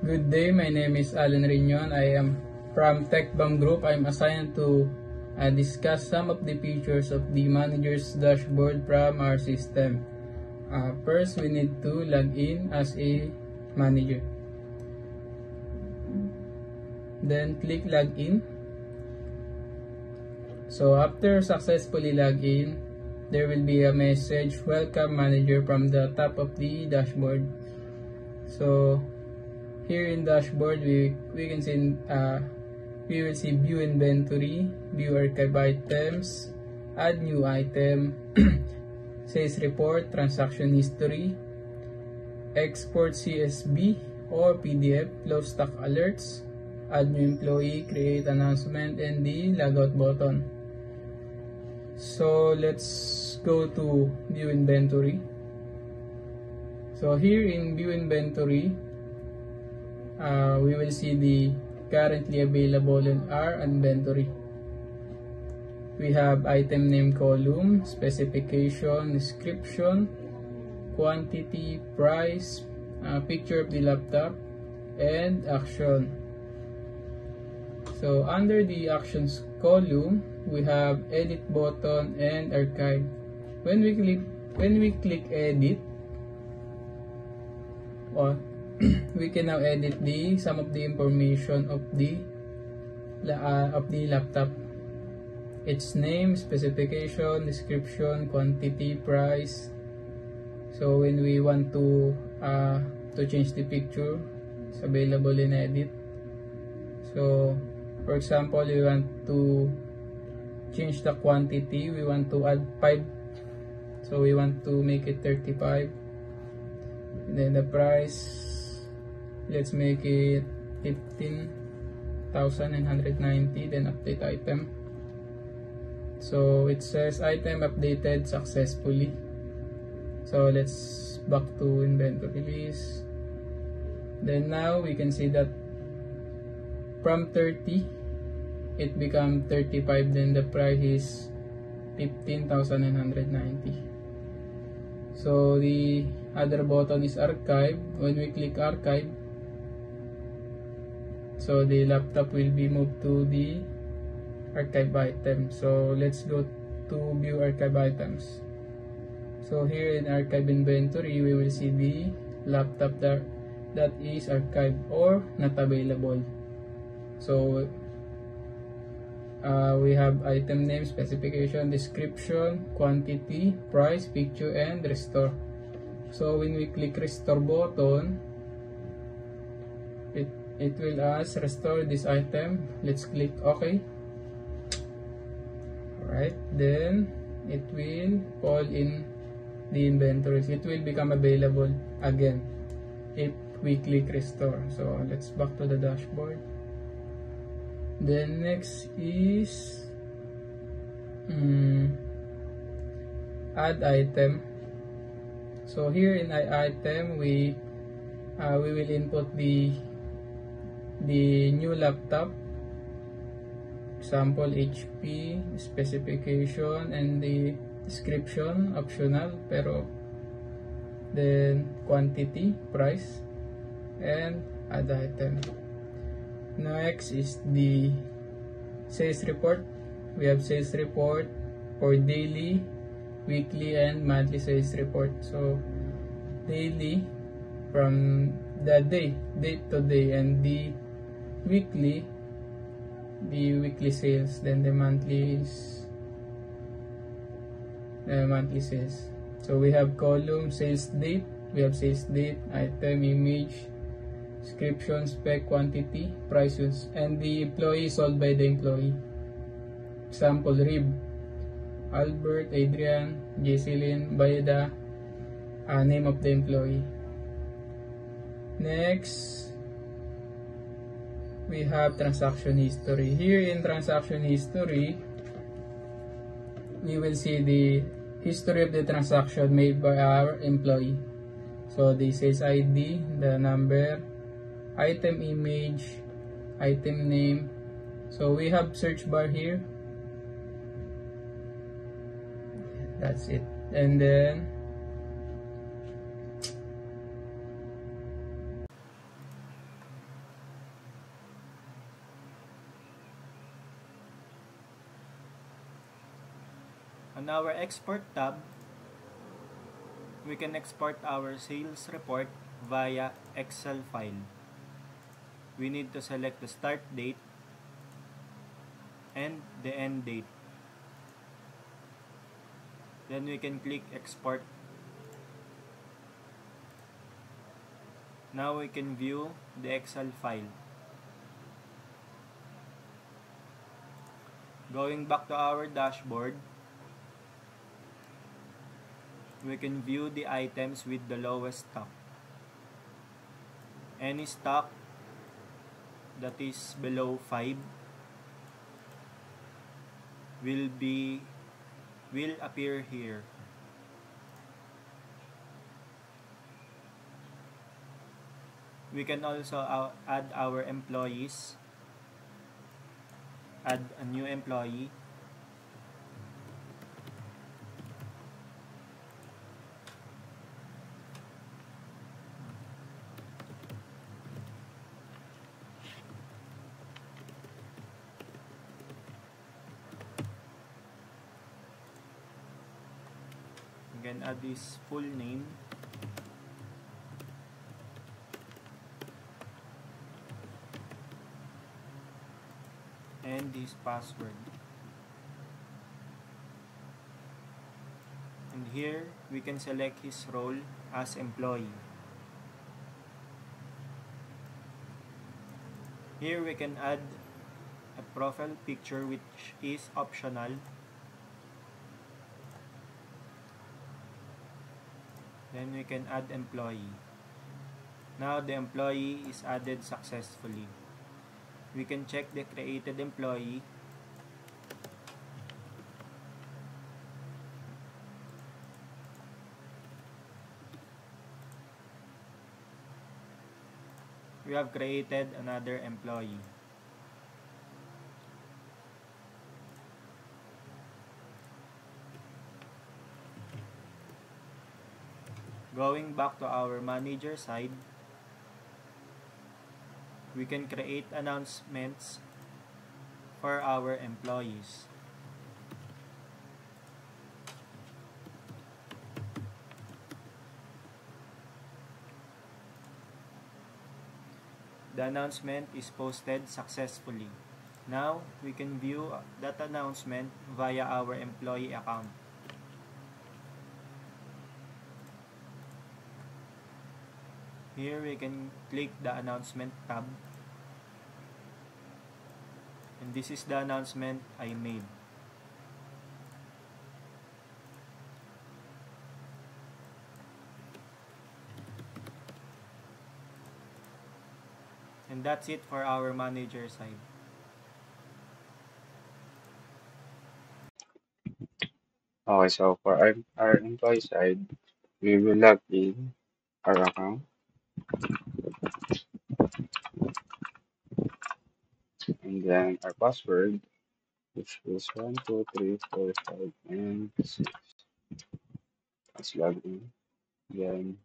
Good day, my name is Alan Rignon. I am from TechBomb Group. I'm assigned to discuss some of the features of the manager's dashboard from our system. First, we need to log in as a manager. Then click login. So after successfully log in, there will be a message, welcome manager, from the top of the dashboard. So here in dashboard, we can see we will see view inventory, view archive items, add new item, sales report, transaction history, export CSV or PDF, close stock alerts, add new employee, create announcement, and the logout button. So let's go to view inventory. So here in view inventory, we will see the currently available in our inventory. We have item name column, specification, description, quantity, price, picture of the laptop, and action. So under the actions column, we have edit button and archive. When we click edit, we can now edit some of the information of the laptop. Its name, specification, description, quantity, price. So when we want to change the picture, it's available in edit. So for example, we want to change the quantity. We want to add 5, so we want to make it 35. And then the price, let's make it 15,990, then update item. So it says item updated successfully. So let's back to inventory list. Then now we can see that from 30 it become 35, then the price is 15,990. So the other button is archive. When we click archive, so the laptop will be moved to the archive item. So let's go to view archive items. So here in archive inventory, we will see the laptop that is archived or not available. So we have item name, specification, description, quantity, price, picture, and restore. So when we click restore button, it will ask restore this item. Let's click OK. Alright, then it will fall in the inventories. It will become available again if we click restore. So let's back to the dashboard. Then next is add item. So here in item, we will input the new laptop, example HP, specification, and the description optional, pero then quantity, price, and add item. Next is the sales report. We have sales report for daily, weekly, and monthly sales report. So daily from the date to day, and the weekly sales, then the monthly is monthly sales. So we have column sales date, we have sales date, item, image, description, spec, quantity, prices, and the employee sold by the employee. Example, Rib, Albert, Adrian, Jesselyn, by the name of the employee. Next, we have transaction history. Here in transaction history, we will see the history of the transaction made by our employee. So the sales ID, the number, item image, item name. So we have search bar here. That's it. And then On our export tab, we can export our sales report via Excel file. We need to select the start date and the end date. Then we can click export. Now we can view the Excel file. Going back to our dashboard, we can view the items with the lowest stock. Any stock that is below 5 will appear here. We can also add our employees, add a new employee, you can add his full name, and his password. And here we can select his role as employee. Here we can add a profile picture which is optional. Then we can add employee. Now the employee is added successfully. We can check the created employee. We have created another employee. Going back to our manager side, we can create announcements for our employees. The announcement is posted successfully. Now, we can view that announcement via our employee account. Here we can click the announcement tab. And this is the announcement I made. And that's it for our manager side. Okay, so for our employee side, we will log in our account and then our password, which is 1 2 3 4 5 and 6. Let's log in. Then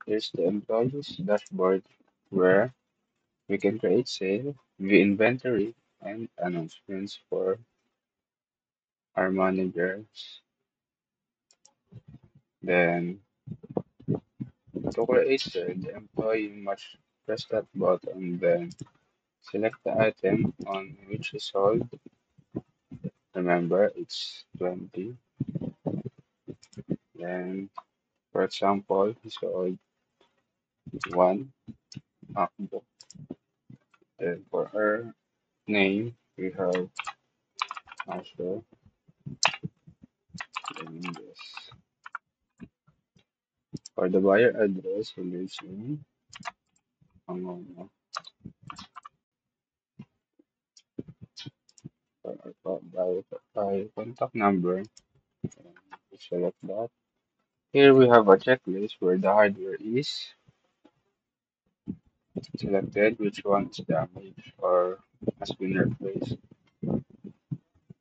here's the employees dashboard where we can create sale, view inventory, and announcements for our managers. Then to create sale, the employee must press that button, then select the item on which is sold. Remember, it's 20. Then, for example, he sold one MacBook. Then, for her name, we have also this. For the buyer address, he lives in Angono. For our by contact number, we select that. Here we have a checklist where the hardware is selected, which one is damaged or has been replaced,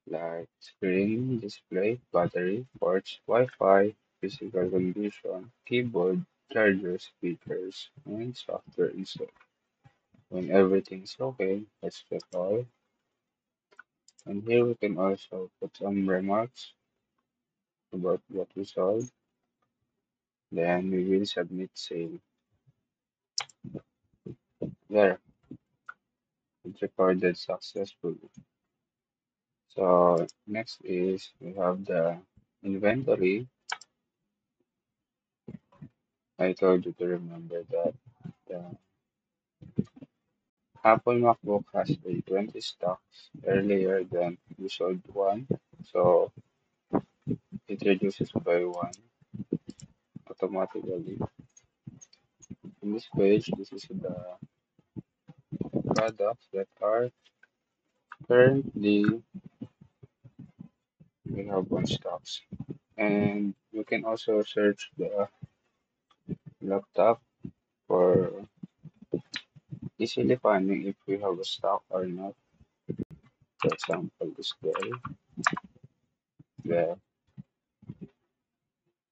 like screen, display, battery, ports, Wi-Fi, physical condition, keyboard, charger, speakers, and software installed. When everything's okay, let's check all. And here we can also put some remarks. about what we sold. Then we will submit sale. There, it's recorded successfully. So next is we have the inventory. I told you to remember that the Apple MacBook has a 20 stocks earlier than we sold one, so it reduces by one automatically. In this page, this is the products that are currently we have on stocks. And you can also search the laptop for easily finding if we have a stock or not. For example, this Dell, the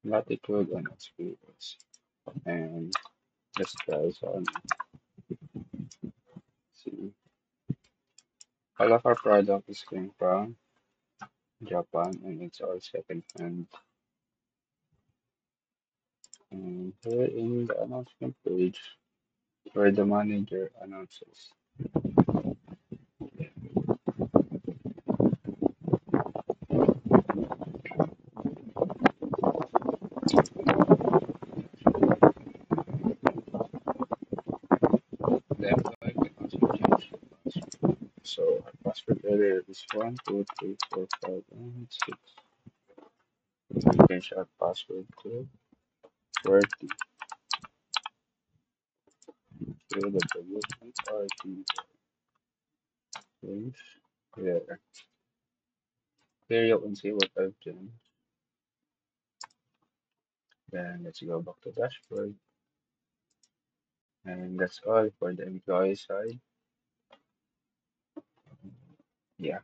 Latitude and Experience. And let's try some. See, all of our product is came from Japan and it's all second hand. And here in the announcement page, where the manager announces. The employee can also change the password. So our password earlier is 1, 2, 3, 4, 5, and 6. We change our password to 40. So the solution RT change there. Here you can see what I've done. Then let's go back to dashboard. And that's all for the employee side. Yeah.